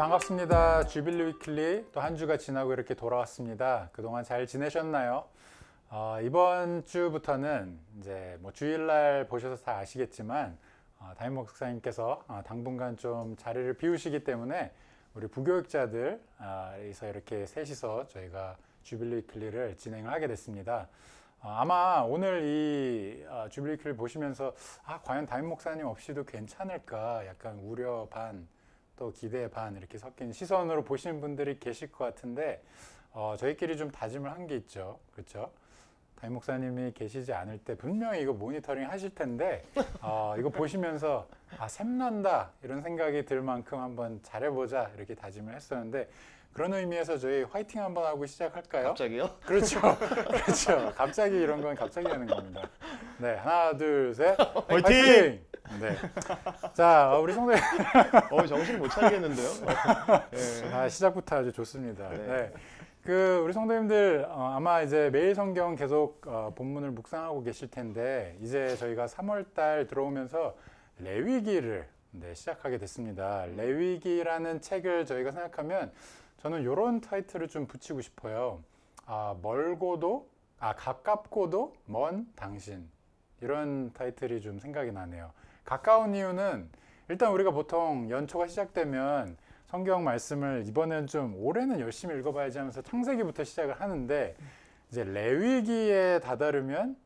반갑습니다. 주빌리 위클리 또 한 주가 지나고 이렇게 돌아왔습니다. 그동안 잘 지내셨나요? 이번 주부터는 이제 뭐 주일날 보셔서 다 아시겠지만 담임 목사님께서 당분간 좀 자리를 비우시기 때문에 우리 부교육자들에서 이렇게 셋이서 저희가 주빌리 위클리를 진행을 하게 됐습니다. 아마 오늘 이 주빌리 위클리 보시면서 과연 담임 목사님 없이도 괜찮을까 약간 우려 반 또 기대 반 이렇게 섞인 시선으로 보시는 분들이 계실 것 같은데 저희끼리 좀 다짐을 한 게 있죠. 그렇죠? 담임 목사님이 계시지 않을 때 분명히 이거 모니터링 하실 텐데 이거 보시면서 샘난다 이런 생각이 들 만큼 한번 잘해보자 이렇게 다짐을 했었는데 그런 의미에서 저희 화이팅 한번 하고 시작할까요? 갑자기요? 그렇죠. 그렇죠. 갑자기 이런 건 갑자기 하는 겁니다. 네, 하나, 둘, 셋. 화이팅! 네. 자, 우리 성도님. 정신 못 차리겠는데요? 네. 시작부터 아주 좋습니다. 네. 네. 우리 성도님들 아마 이제 매일 성경 계속 본문을 묵상하고 계실 텐데 이제 저희가 3월 달 들어오면서 레위기를 시작하게 됐습니다. 레위기라는 책을 저희가 생각하면 저는 이런 타이틀을 좀 붙이고 싶어요. 가깝고도 먼 당신. 이런 타이틀이 좀 생각이 나네요. 가까운 이유는 일단 우리가 보통 연초가 시작되면 성경 말씀을 이번엔 좀 올해는 열심히 읽어봐야지 하면서 창세기부터 시작을 하는데 이제 레위기에 다다르면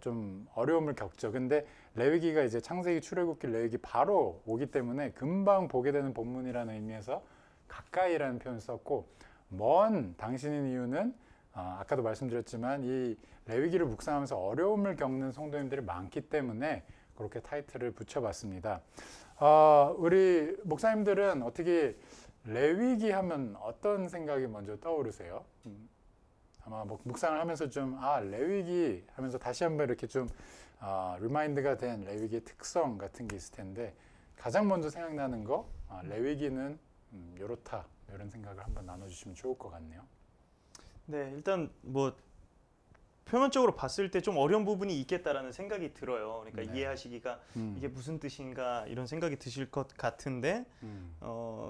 좀 어려움을 겪죠. 근데 레위기가 이제 창세기, 출애굽기, 레위기 바로 오기 때문에 금방 보게 되는 본문이라는 의미에서 가까이라는 표현을 썼고 먼 당신인 이유는 아까도 말씀드렸지만 이 레위기를 묵상하면서 어려움을 겪는 성도님들이 많기 때문에 그렇게 타이틀을 붙여봤습니다. 우리 목사님들은 어떻게 레위기 하면 어떤 생각이 먼저 떠오르세요? 아마 묵상을 하면서 좀 레위기 하면서 다시 한번 이렇게 좀 리마인드가 된 레위기의 특성 같은 게 있을 텐데 가장 먼저 생각나는 거 레위기는 요렇다 이런 생각을 한번 나눠주시면 좋을 것 같네요. 네, 일단 뭐 표면적으로 봤을 때 좀 어려운 부분이 있겠다라는 생각이 들어요. 그러니까 네. 이해하시기가 이게 무슨 뜻인가 이런 생각이 드실 것 같은데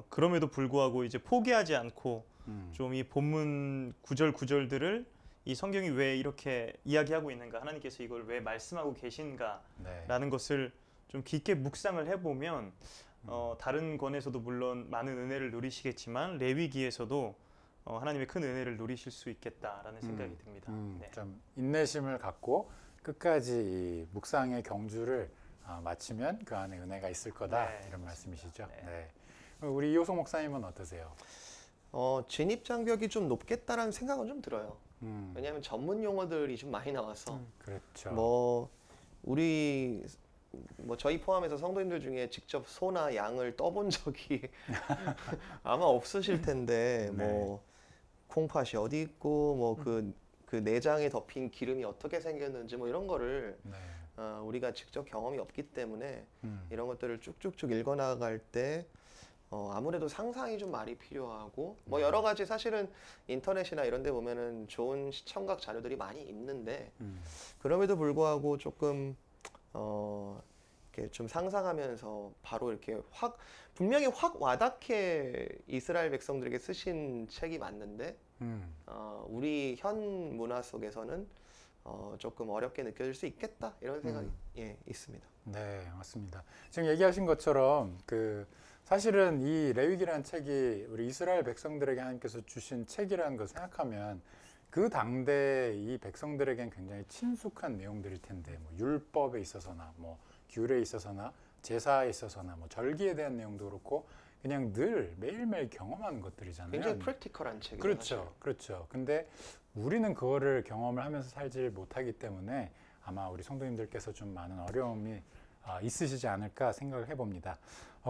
그럼에도 불구하고 이제 포기하지 않고 좀 이 본문 구절들을 이 성경이 왜 이렇게 이야기하고 있는가, 하나님께서 이걸 왜 말씀하고 계신가라는 것을 좀 깊게 묵상을 해보면 다른 권에서도 물론 많은 은혜를 누리시겠지만 레위기에서도 하나님의 큰 은혜를 누리실 수 있겠다라는 생각이 듭니다. 네. 좀 인내심을 갖고 끝까지 이 묵상의 경주를 마치면 그 안에 은혜가 있을 거다 이런 말씀이시죠. 네. 네. 우리 이호성 목사님은 어떠세요? 진입 장벽이 좀 높겠다라는 생각은 좀 들어요. 왜냐하면 전문 용어들이 좀 많이 나와서 그렇죠. 저희 포함해서 성도님들 중에 직접 소나 양을 떠본 적이 아마 없으실 텐데 네. 콩팥이 어디 있고 그 내장에 덮인 기름이 어떻게 생겼는지 이런 거를 우리가 직접 경험이 없기 때문에 이런 것들을 쭉쭉쭉 읽어나갈 때 아무래도 상상이 좀 많이 필요하고 여러 가지 사실은 인터넷이나 이런 데 보면은 좋은 시청각 자료들이 많이 있는데 그럼에도 불구하고 조금 이렇게 좀 상상하면서 바로 이렇게 분명히 확 와닿게 이스라엘 백성들에게 쓰신 책이 맞는데 우리 현 문화 속에서는 조금 어렵게 느껴질 수 있겠다 이런 생각이 있습니다. 네, 맞습니다. 지금 얘기하신 것처럼 사실은 이 레위기라는 책이 우리 이스라엘 백성들에게 하나님께서 주신 책이라는 걸 생각하면 그 당대 이 백성들에겐 굉장히 친숙한 내용들일 텐데 율법에 있어서나 규례에 있어서나 제사에 있어서나 절기에 대한 내용도 그렇고 그냥 늘 매일매일 경험하는 것들이잖아요. 굉장히 프랙티컬한 책이죠. 그렇죠. 그렇죠. 근데 우리는 그거를 경험을 하면서 살지 못하기 때문에 아마 우리 성도님들께서 좀 많은 어려움이 있으시지 않을까 생각을 해봅니다.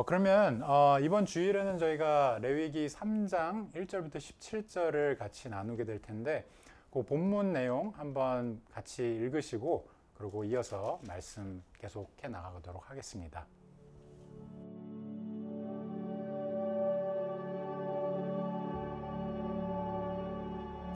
그러면 이번 주일에는 저희가 레위기 3장 1절부터 17절을 같이 나누게 될 텐데 그 본문 내용 한번 같이 읽으시고 그리고 이어서 말씀 계속해 나가도록 하겠습니다.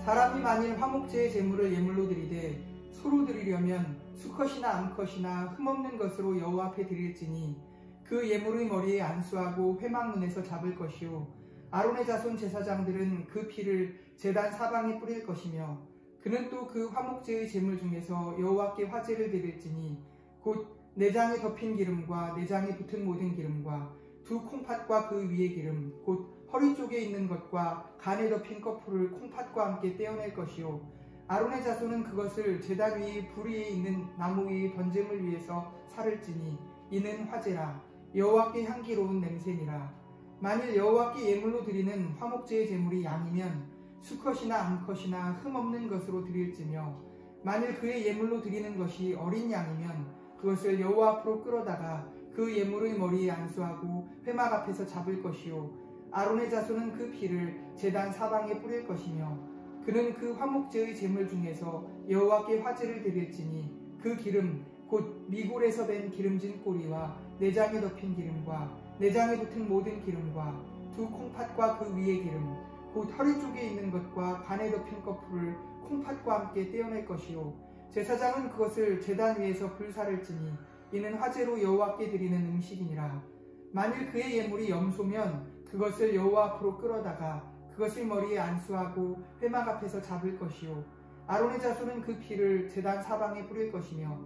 사람이 만일 화목제의 제물을 예물로 드리되 소로 드리려면 수컷이나 암컷이나 흠없는 것으로 여호와 앞에 드릴지니 그 예물의 머리에 안수하고 회막문에서 잡을 것이요 아론의 자손 제사장들은 그 피를 제단 사방에 뿌릴 것이며 그는 또 그 화목제의 제물 중에서 여호와께 화제를 드릴지니 곧 내장에 덮인 기름과 내장에 붙은 모든 기름과 두 콩팥과 그 위의 기름 곧 허리 쪽에 있는 것과 간에 덮인 거풀을 콩팥과 함께 떼어낼 것이요 아론의 자손은 그것을 제단 위의 불 위에 있는 나무 위의 번제물 위에서 살을지니 이는 화제라 여호와께 향기로운 냄새니라. 만일 여호와께 예물로 드리는 화목제의 제물이 양이면 수컷이나 암컷이나 흠없는 것으로 드릴지며 만일 그의 예물로 드리는 것이 어린 양이면 그것을 여호와 앞으로 끌어다가 그 예물의 머리에 안수하고 회막 앞에서 잡을 것이요 아론의 자손은 그 피를 제단 사방에 뿌릴 것이며 그는 그 화목제의 제물 중에서 여호와께 화제를 드릴지니 그 기름 곧 미골에서 된 기름진 꼬리와 내장에 덮인 기름과 내장에 붙은 모든 기름과 두 콩팥과 그 위의 기름 곧 허리 쪽에 있는 것과 간에 덮인 거풀을 콩팥과 함께 떼어낼 것이요 제사장은 그것을 제단 위에서 불사를지니 이는 화제로 여호와께 드리는 음식이니라. 만일 그의 예물이 염소면 그것을 여호와 앞으로 끌어다가 그것을 머리에 안수하고 회막 앞에서 잡을 것이요 아론의 자손은 그 피를 제단 사방에 뿌릴 것이며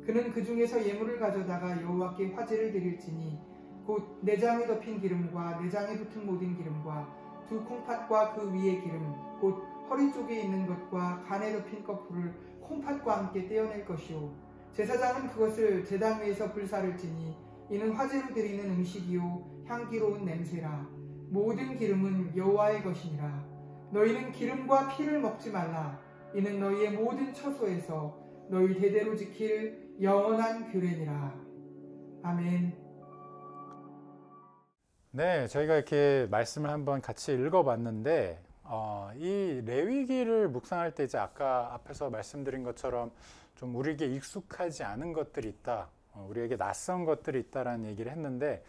그는 그 중에서 예물을 가져다가 여호와께 화제를 드릴지니 곧 내장에 덮인 기름과 내장에 붙은 모든 기름과 두 콩팥과 그 위의 기름 곧 허리 쪽에 있는 것과 간에 덮인 거풀을 콩팥과 함께 떼어낼 것이요 제사장은 그것을 제단 위에서 불사를지니 이는 화제로 드리는 음식이요 향기로운 냄새라. 모든 기름은 여호와의 것이니라. 너희는 기름과 피를 먹지 말라. 이는 너희의 모든 처소에서 너희 대대로 지킬 영원한 규례니라. 아멘. 네, 저희가 이렇게 말씀을 한번 같이 읽어봤는데 이 레위기를 묵상할 때 이제 아까 앞에서 말씀드린 것처럼 좀 우리에게 익숙하지 않은 것들이 있다, 우리에게 낯선 것들이 있다라는 얘기를 했는데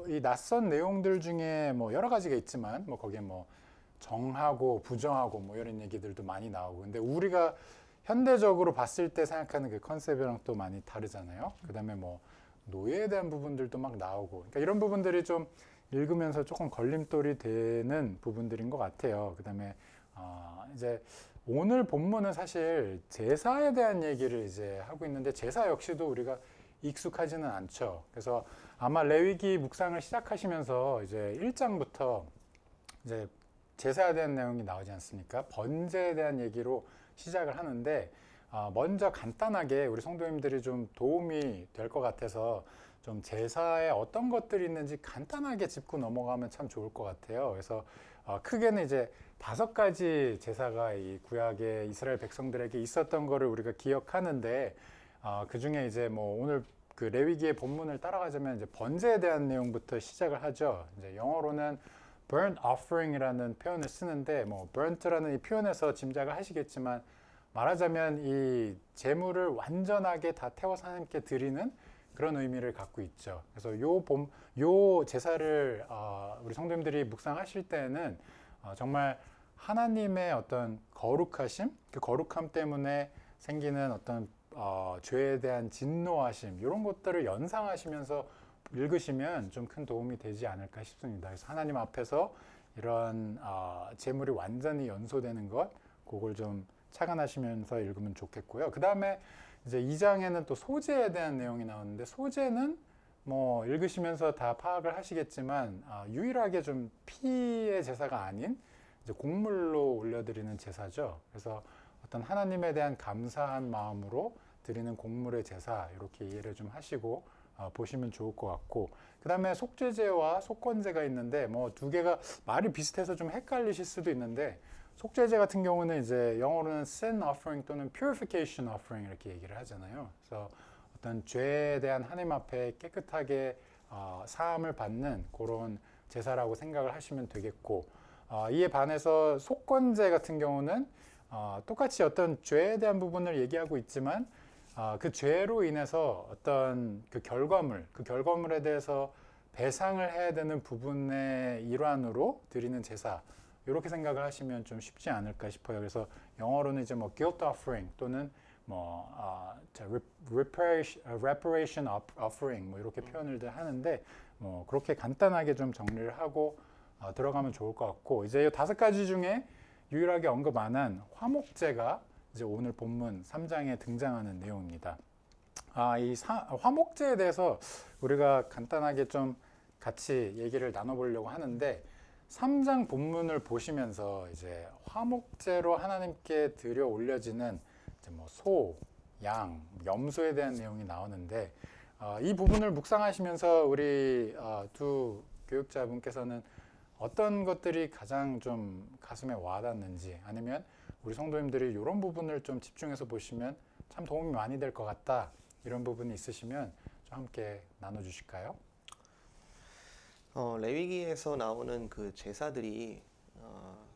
이 낯선 내용들 중에 뭐 여러 가지가 있지만 뭐 거기에 뭐 정하고 부정하고 뭐 이런 얘기들도 많이 나오고 근데 우리가 현대적으로 봤을 때 생각하는 그 컨셉이랑 또 많이 다르잖아요. 그 다음에 뭐 노예에 대한 부분들도 막 나오고 그러니까 이런 부분들이 좀 읽으면서 조금 걸림돌이 되는 부분들인 것 같아요. 그 다음에 이제 오늘 본문은 사실 제사에 대한 얘기를 이제 하고 있는데 제사 역시도 우리가 익숙하지는 않죠. 그래서 아마 레위기 묵상을 시작하시면서 이제 1장부터 이제 제사에 대한 내용이 나오지 않습니까? 번제에 대한 얘기로 시작을 하는데 먼저 간단하게 우리 성도님들이 좀 도움이 될 것 같아서 좀 제사에 어떤 것들이 있는지 간단하게 짚고 넘어가면 참 좋을 것 같아요. 그래서 크게는 이제 5가지 제사가 이 구약의 이스라엘 백성들에게 있었던 거를 우리가 기억하는데 그 중에 이제 뭐 오늘 그 레위기의 본문을 따라가자면 이제 번제에 대한 내용부터 시작을 하죠. 이제 영어로는 burnt offering이라는 표현을 쓰는데 뭐 burnt라는 이 표현에서 짐작을 하시겠지만 말하자면 이 제물을 완전하게 다 태워서 하나님께 드리는 그런 의미를 갖고 있죠. 그래서 요 제사를 우리 성도님들이 묵상하실 때는 정말 하나님의 어떤 거룩하심, 그 거룩함 때문에 생기는 어떤 죄에 대한 진노하심 이런 것들을 연상하시면서 읽으시면 좀 큰 도움이 되지 않을까 싶습니다. 그래서 하나님 앞에서 이런 제물이 완전히 연소되는 것, 그걸 좀 착안하시면서 읽으면 좋겠고요. 그 다음에 이제 2장에는 또 소제에 대한 내용이 나오는데 소제는 뭐 읽으시면서 다 파악을 하시겠지만 유일하게 좀 피의 제사가 아닌 이제 곡물로 올려드리는 제사죠. 그래서 어떤 하나님에 대한 감사한 마음으로 드리는 곡물의 제사 이렇게 이해를 좀 하시고 보시면 좋을 것 같고 그 다음에 속죄제와 속건제가 있는데 뭐 두 개가 말이 비슷해서 좀 헷갈리실 수도 있는데 속죄제 같은 경우는 이제 영어로는 sin offering 또는 purification offering 이렇게 얘기를 하잖아요. 그래서 어떤 죄에 대한 하나님 앞에 깨끗하게 사함을 받는 그런 제사라고 생각을 하시면 되겠고 이에 반해서 속건제 같은 경우는 똑같이 어떤 죄에 대한 부분을 얘기하고 있지만 그 죄로 인해서 어떤 그 결과물에 대해서 배상을 해야 되는 부분의 일환으로 드리는 제사 이렇게 생각을 하시면 좀 쉽지 않을까 싶어요. 그래서 영어로는 이제 뭐 guilt offering 또는 reparation offering 뭐 이렇게 표현을 하는데 뭐 그렇게 간단하게 좀 정리를 하고 들어가면 좋을 것 같고 이제 이 5가지 중에 유일하게 언급 안 한 화목제가 이제 오늘 본문 3장에 등장하는 내용입니다. 이 화목제에 대해서 우리가 간단하게 좀 같이 얘기를 나눠보려고 하는데 3장 본문을 보시면서 이제 화목제로 하나님께 드려 올려지는 이제 뭐 소, 양, 염소에 대한 내용이 나오는데 이 부분을 묵상하시면서 우리 두 교육자분께서는 어떤 것들이 가장 좀 가슴에 와닿는지 아니면 우리 성도님들이 이런 부분을 좀 집중해서 보시면 참 도움이 많이 될 것 같다 이런 부분이 있으시면 좀 함께 나눠주실까요? 레위기에서 나오는 그 제사들이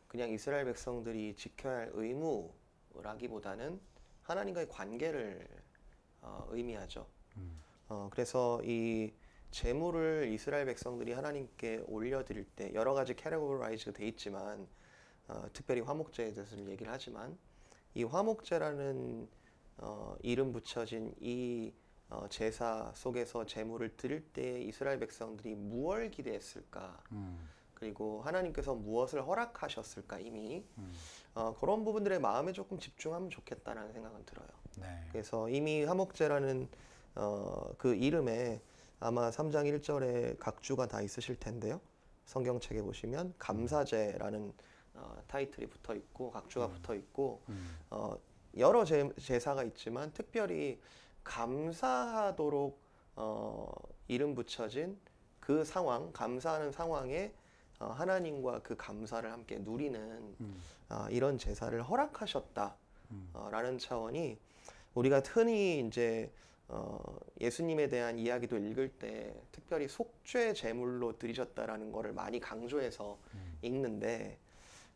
그냥 이스라엘 백성들이 지켜야 할 의무라기보다는 하나님과의 관계를 의미하죠. 그래서 이 제물을 이스라엘 백성들이 하나님께 올려드릴 때 여러 가지 캐테고라이즈가 돼 있지만 특별히 화목제에 대해서 얘기를 하지만 이 화목제라는 이름 붙여진 이 제사 속에서 제물을 드릴 때 이스라엘 백성들이 무엇을 기대했을까? 그리고 하나님께서 무엇을 허락하셨을까 이미 그런 부분들의 마음에 조금 집중하면 좋겠다라는 생각은 들어요. 네. 그래서 이미 화목제라는 그 이름에 아마 3장 1절에 각주가 다 있으실 텐데요. 성경책에 보시면 감사제라는 타이틀이 붙어 있고 각주가 붙어 있고 여러 제사가 있지만 특별히 감사하도록 이름 붙여진 그 상황, 감사하는 상황에 하나님과 그 감사를 함께 누리는 이런 제사를 허락하셨다라는 차원이 우리가 흔히 이제 예수님에 대한 이야기도 읽을 때 특별히 속죄 제물로 드리셨다라는 것을 많이 강조해서 읽는데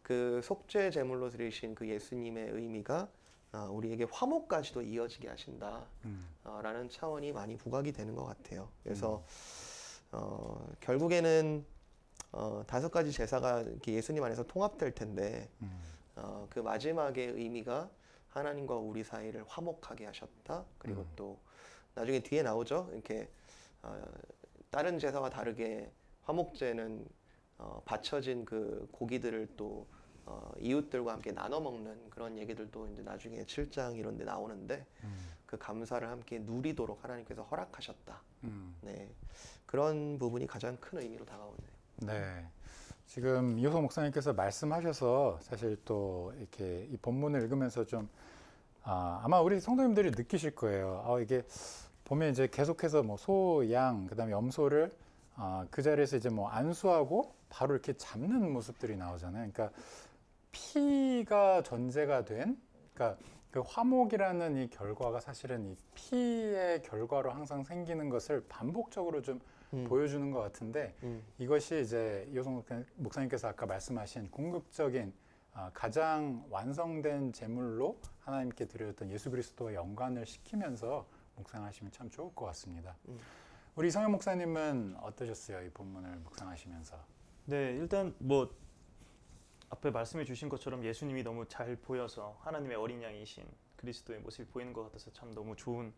그 속죄 제물로 드리신 그 예수님의 의미가 우리에게 화목까지도 이어지게 하신다라는 차원이 많이 부각이 되는 것 같아요. 그래서 결국에는 5가지 제사가 이렇게 예수님 안에서 통합될 텐데 그 마지막의 의미가 하나님과 우리 사이를 화목하게 하셨다. 그리고 또 나중에 뒤에 나오죠. 이렇게 다른 제사와 다르게 화목제는 바쳐진 그 고기들을 또 이웃들과 함께 나눠 먹는 그런 얘기들도 이제 나중에 7장 이런 데 나오는데 그 감사를 함께 누리도록 하나님께서 허락하셨다. 네. 그런 부분이 가장 큰 의미로 다가오네요. 네. 지금 이호석 목사님께서 말씀하셔서 사실 또 이렇게 이 본문을 읽으면서 좀 아마 우리 성도님들이 느끼실 거예요. 이게 보면 이제 계속해서 뭐 소, 양, 그다음에 염소를 그 자리에서 이제 뭐 안수하고 바로 이렇게 잡는 모습들이 나오잖아요. 그러니까 피가 전제가 된, 그러니까 그 화목이라는 이 결과가 사실은 이 피의 결과로 항상 생기는 것을 반복적으로 좀 보여주는 것 같은데 이것이 이제 이호석 목사님께서 아까 말씀하신 궁극적인 가장 완성된 제물로 하나님께 드렸던 예수 그리스도와 연관을 시키면서 묵상하시면 참 좋을 것 같습니다. 우리 성현 목사님은 어떠셨어요? 이 본문을 묵상하시면서? 네, 일단 뭐 앞에 말씀해 주신 것처럼 예수님이 너무 잘 보여서 하나님의 어린 양이신 그리스도의 모습이 보이는 것 같아서 참 너무 좋은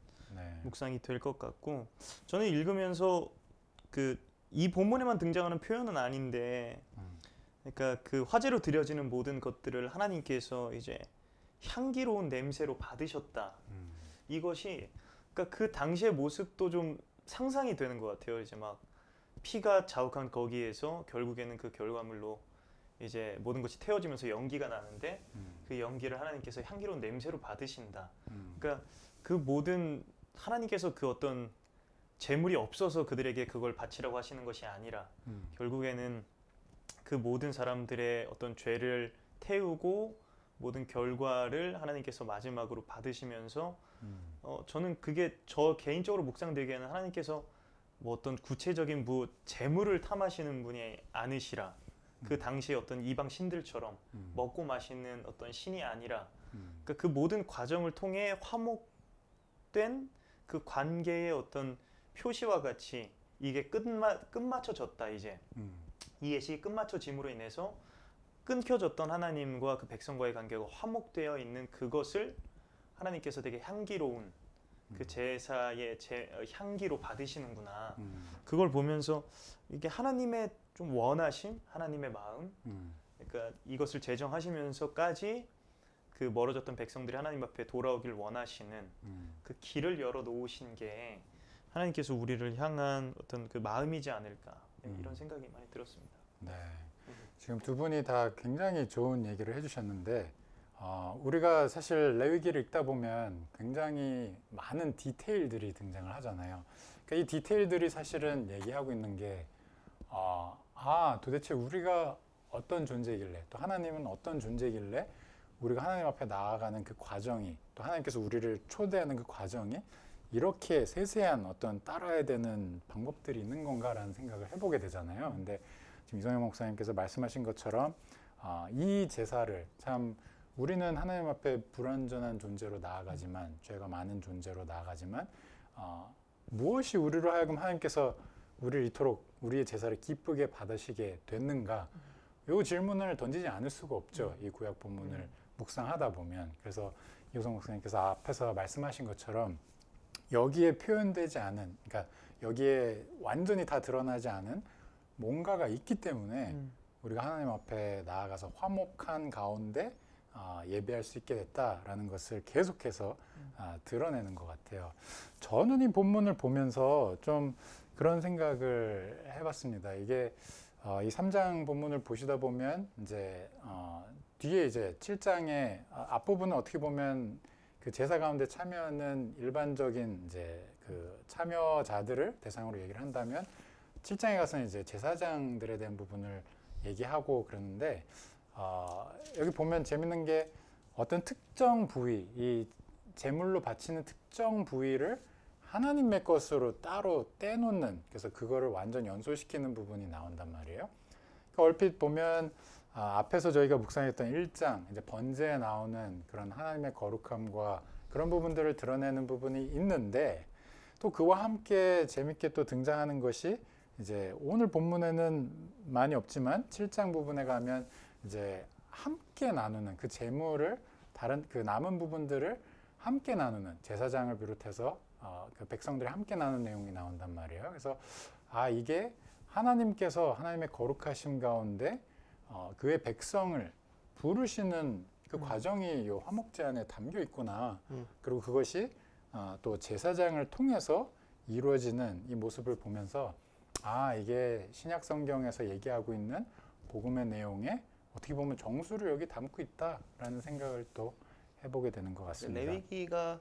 묵상이 될 것 같고 저는 읽으면서 이 본문에만 등장하는 표현은 아닌데 그러니까 그 화제로 드려지는 모든 것들을 하나님께서 이제 향기로운 냄새로 받으셨다. 이것이 그러니까 그 당시의 모습도 좀 상상이 되는 것 같아요. 이제 막 피가 자욱한 거기에서 결국에는 그 결과물로 이제 모든 것이 태워지면서 연기가 나는데 그 연기를 하나님께서 향기로운 냄새로 받으신다. 그러니까 그 모든 하나님께서 그 어떤 재물이 없어서 그들에게 그걸 바치라고 하시는 것이 아니라 결국에는 그 모든 사람들의 어떤 죄를 태우고 모든 결과를 하나님께서 마지막으로 받으시면서 저는 그게 저 개인적으로 묵상되기에는 하나님께서 뭐 어떤 구체적인 재물을 탐하시는 분이 아니시라 그 당시에 어떤 이방 신들처럼 먹고 마시는 어떤 신이 아니라 그러니까 그 모든 과정을 통해 화목된 그 관계의 어떤 표시와 같이 이게 끝마쳐졌다 이제 이 예식이 끝마쳐짐으로 인해서 끊겨졌던 하나님과 그 백성과의 관계가 화목되어 있는 그것을 하나님께서 되게 향기로운 그 제사의 향기로 받으시는구나. 그걸 보면서 이게 하나님의 좀 원하심, 하나님의 마음, 그러니까 이것을 제정하시면서까지 그 멀어졌던 백성들이 하나님 앞에 돌아오길 원하시는 그 길을 열어 놓으신 게 하나님께서 우리를 향한 어떤 그 마음이지 않을까, 이런 생각이 많이 들었습니다. 네, 지금 두 분이 다 굉장히 좋은 얘기를 해주셨는데 우리가 사실 레위기를 읽다 보면 굉장히 많은 디테일들이 등장을 하잖아요. 그러니까 이 디테일들이 사실은 얘기하고 있는 게 도대체 우리가 어떤 존재이길래, 또 하나님은 어떤 존재이길래 우리가 하나님 앞에 나아가는 그 과정이, 또 하나님께서 우리를 초대하는 그 과정이 이렇게 세세한 어떤 따라야 되는 방법들이 있는 건가라는 생각을 해보게 되잖아요. 근데 지금 이성영 목사님께서 말씀하신 것처럼 이 제사를 참 우리는 하나님 앞에 불완전한 존재로 나아가지만, 죄가 많은 존재로 나아가지만 무엇이 우리로 하여금 하나님께서 우리를 이토록 우리의 제사를 기쁘게 받으시게 됐는가, 이 질문을 던지지 않을 수가 없죠. 이 구약 본문을 묵상하다 보면. 그래서 이호성 목사님께서 앞에서 말씀하신 것처럼 여기에 표현되지 않은, 그러니까 여기에 완전히 다 드러나지 않은 뭔가가 있기 때문에 우리가 하나님 앞에 나아가서 화목한 가운데 예배할 수 있게 됐다라는 것을 계속해서 드러내는 것 같아요. 저는 이 본문을 보면서 좀 그런 생각을 해봤습니다. 이게 이 3장 본문을 보시다 보면 이제 뒤에 이제 7장의 앞부분은 어떻게 보면 그 제사 가운데 참여하는 일반적인 이제 그 참여자들을 대상으로 얘기를 한다면 7장에 가서는 이제 제사장들에 대한 부분을 얘기하고 그러는데 여기 보면 재밌는 게 어떤 특정 부위, 이 제물로 바치는 특정 부위를 하나님의 것으로 따로 떼놓는, 그래서 그거를 완전 연소시키는 부분이 나온단 말이에요. 그러니까 얼핏 보면 앞에서 저희가 묵상했던 1장, 이제 번제에 나오는 그런 하나님의 거룩함과 그런 부분들을 드러내는 부분이 있는데, 또 그와 함께 재밌게 또 등장하는 것이 이제 오늘 본문에는 많이 없지만 7장 부분에 가면 이제 함께 나누는 그 제물을, 다른 그 남은 부분들을 함께 나누는, 제사장을 비롯해서 그 백성들이 함께 나누는 내용이 나온단 말이에요. 그래서 이게 하나님께서 하나님의 거룩하심 가운데 그의 백성을 부르시는 그 과정이 이 화목제 안에 담겨 있구나. 그리고 그것이 또 제사장을 통해서 이루어지는 이 모습을 보면서 이게 신약 성경에서 얘기하고 있는 복음의 내용에 어떻게 보면 정수를 여기 담고 있다라는 생각을 또 해보게 되는 것 같습니다. 레위기가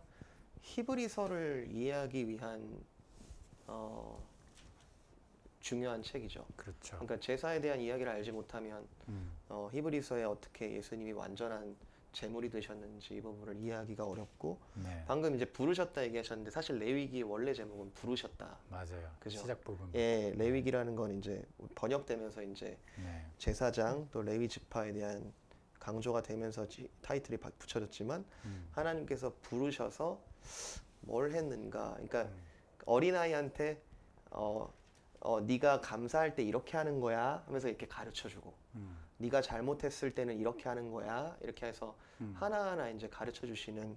히브리서를 이해하기 위한 중요한 책이죠. 그렇죠. 그러니까 제사에 대한 이야기를 알지 못하면 히브리서에 어떻게 예수님이 완전한 제물이 되셨는지 이 부분을 이해하기가 어렵고, 네. 방금 이제 부르셨다 얘기하셨는데 사실 레위기의 원래 제목은 부르셨다. 맞아요. 그죠? 시작 부분. 예, 레위기라는 건 이제 번역되면서 이제 네. 제사장 또 레위 지파에 대한 강조가 되면서 타이틀이 붙여졌지만 하나님께서 부르셔서 뭘 했는가? 그러니까 어린아이한테 네가 감사할 때 이렇게 하는 거야 하면서 이렇게 가르쳐주고, 네가 잘못했을 때는 이렇게 하는 거야 이렇게 해서 하나하나 이제 가르쳐주시는,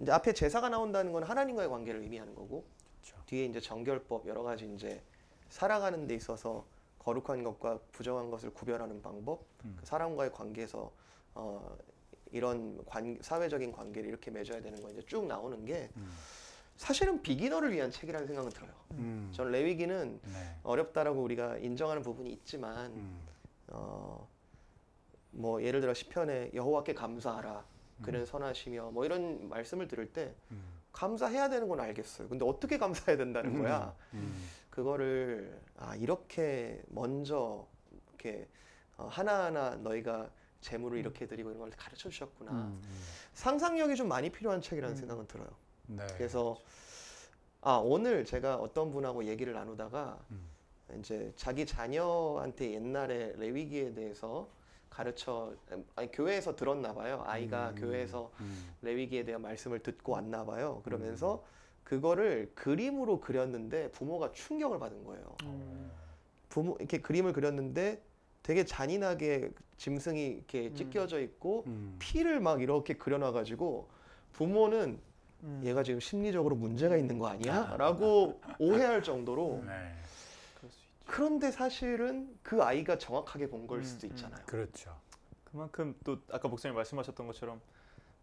이제 앞에 제사가 나온다는 건 하나님과의 관계를 의미하는 거고, 그렇죠. 뒤에 이제 정결법 여러 가지 이제 살아가는 데 있어서 거룩한 것과 부정한 것을 구별하는 방법, 그 사람과의 관계에서 이런 사회적인 관계를 이렇게 맺어야 되는 거 이제 쭉 나오는 게 사실은 비기너를 위한 책이라는 생각은 들어요. 저는 레위기는 네. 어렵다라고 우리가 인정하는 부분이 있지만 뭐 예를 들어 시편에 여호와께 감사하라 그는 선하시며 뭐 이런 말씀을 들을 때 감사해야 되는 건 알겠어요. 근데 어떻게 감사해야 된다는 거야? 그거를 이렇게 먼저 이렇게 하나하나 너희가 재물을 이렇게 드리고 이런 걸 가르쳐 주셨구나. 상상력이 좀 많이 필요한 책이라는 생각은 들어요. 네. 그래서 오늘 제가 어떤 분하고 얘기를 나누다가 이제 자기 자녀한테 옛날에 레위기에 대해서 교회에서 들었나 봐요. 아이가 교회에서 레위기에 대한 말씀을 듣고 왔나 봐요. 그러면서 그거를 그림으로 그렸는데 부모가 충격을 받은 거예요. 부모 이렇게 그림을 그렸는데 되게 잔인하게 짐승이 이렇게 찢겨져 있고 피를 막 이렇게 그려놔가지고 부모는 얘가 지금 심리적으로 문제가 있는 거 아니야? 라고 오해할 정도로 네. 그럴 수 있죠. 그런데 사실은 그 아이가 정확하게 본 걸 수도 있잖아요. 그렇죠. 그만큼 또 아까 목사님 말씀하셨던 것처럼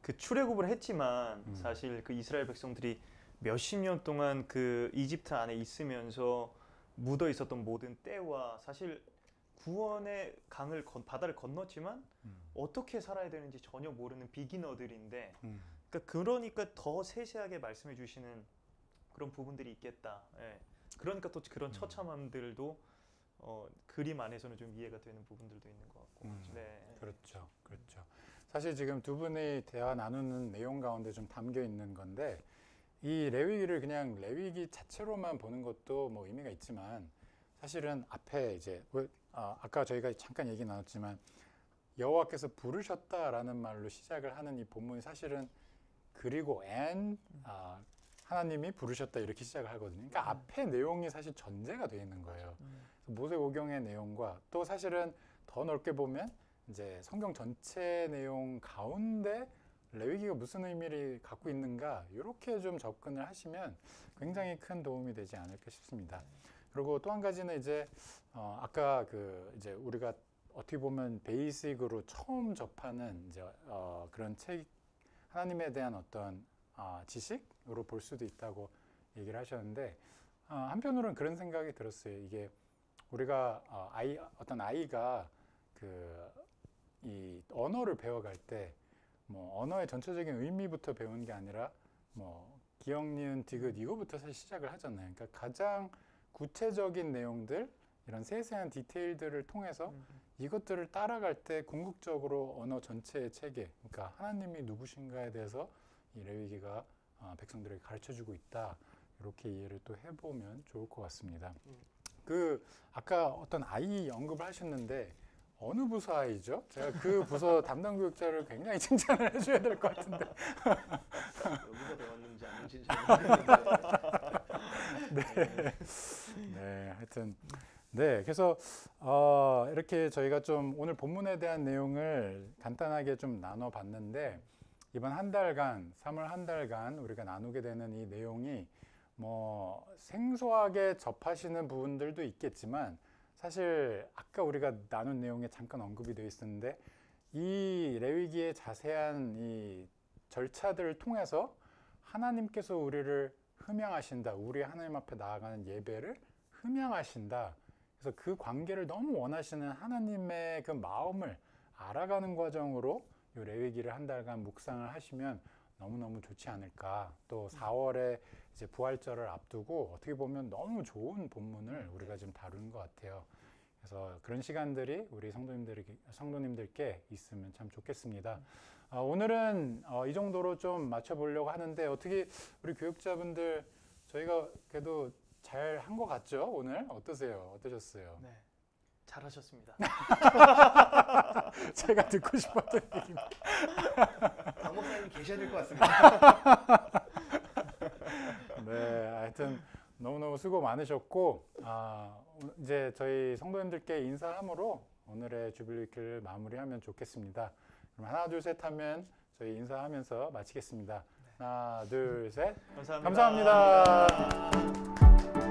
그 출애굽을 했지만 사실 그 이스라엘 백성들이 몇십 년 동안 그 이집트 안에 있으면서 묻어 있었던 모든 때와 사실 구원의 강을 바다를 건넜지만 어떻게 살아야 되는지 전혀 모르는 비기너들인데 그러니까 더 세세하게 말씀해 주시는 그런 부분들이 있겠다. 예. 그러니까 또 그런 처참함들도 그림 안에서는 좀 이해가 되는 부분들도 있는 것 같고. 네. 그렇죠, 그렇죠. 사실 지금 두 분이 대화 나누는 내용 가운데 좀 담겨 있는 건데 이 레위기를 그냥 레위기 자체로만 보는 것도 뭐 의미가 있지만 사실은 앞에 이제 아까 저희가 잠깐 얘기 나눴지만 여호와께서 부르셨다라는 말로 시작을 하는 이 본문이 사실은 그리고 하나님이 부르셨다 이렇게 시작을 하거든요. 그러니까 앞에 내용이 사실 전제가 되어 있는 거예요. 모세오경의 내용과 또 사실은 더 넓게 보면 이제 성경 전체 내용 가운데 레위기가 무슨 의미를 갖고 있는가 이렇게 좀 접근을 하시면 굉장히 큰 도움이 되지 않을까 싶습니다. 그리고 또 한 가지는 이제 아까 이제 우리가 어떻게 보면 베이직으로 처음 접하는 이제 그런 책 하나님에 대한 어떤 지식으로 볼 수도 있다고 얘기를 하셨는데 한편으로는 그런 생각이 들었어요. 이게 우리가 어떤 아이가 이 언어를 배워갈 때 뭐 언어의 전체적인 의미부터 배우는 게 아니라 뭐 기억, 니은, 디귿 이거부터 사실 시작을 하잖아요. 그러니까 가장 구체적인 내용들, 이런 세세한 디테일들을 통해서 이것들을 따라갈 때 궁극적으로 언어 전체의 체계, 그러니까 하나님이 누구신가에 대해서 이 레위기가 백성들에게 가르쳐주고 있다. 이렇게 이해를 또 해보면 좋을 것 같습니다. 아까 어떤 아이 언급을 하셨는데 어느 부서 아이죠? 제가 그 부서 담당 교육자를 굉장히 칭찬을 해줘야 될 것 같은데. 여기서 배웠는지 아닌지 잘 모르겠는데. 네, 하여튼 네, 그래서 이렇게 저희가 좀 오늘 본문에 대한 내용을 간단하게 좀 나눠봤는데 이번 한 달간, 3월 한 달간 우리가 나누게 되는 이 내용이 뭐 생소하게 접하시는 부분들도 있겠지만 사실 아까 우리가 나눈 내용에 잠깐 언급이 되어 있었는데 이 레위기의 자세한 이 절차들을 통해서 하나님께서 우리를 흠양하신다. 우리 하나님 앞에 나아가는 예배를 흠양하신다. 그래서 그 관계를 너무 원하시는 하나님의 그 마음을 알아가는 과정으로 이 레위기를 한 달간 묵상을 하시면 너무너무 좋지 않을까. 또 4월에 이제 부활절을 앞두고 어떻게 보면 너무 좋은 본문을 우리가 지금 다루는 것 같아요. 그래서 그런 시간들이 우리 성도님들께 있으면 참 좋겠습니다. 오늘은 이 정도로 좀 맞춰보려고 하는데 어떻게 우리 교육자분들 저희가 그래도 잘 한 것 같죠? 오늘 어떠세요? 어떠셨어요? 네, 잘하셨습니다. 제가 듣고 싶었던 얘기입니다. 박 목사님이 계셔야 될 것 같습니다. 네, 하여튼 너무너무 수고 많으셨고 이제 저희 성도님들께 인사함으로 오늘의 주빌리 위키를 마무리하면 좋겠습니다. 그럼 하나 둘 셋 하면 저희 인사하면서 마치겠습니다. 하나 둘 셋. 감사합니다. 감사합니다.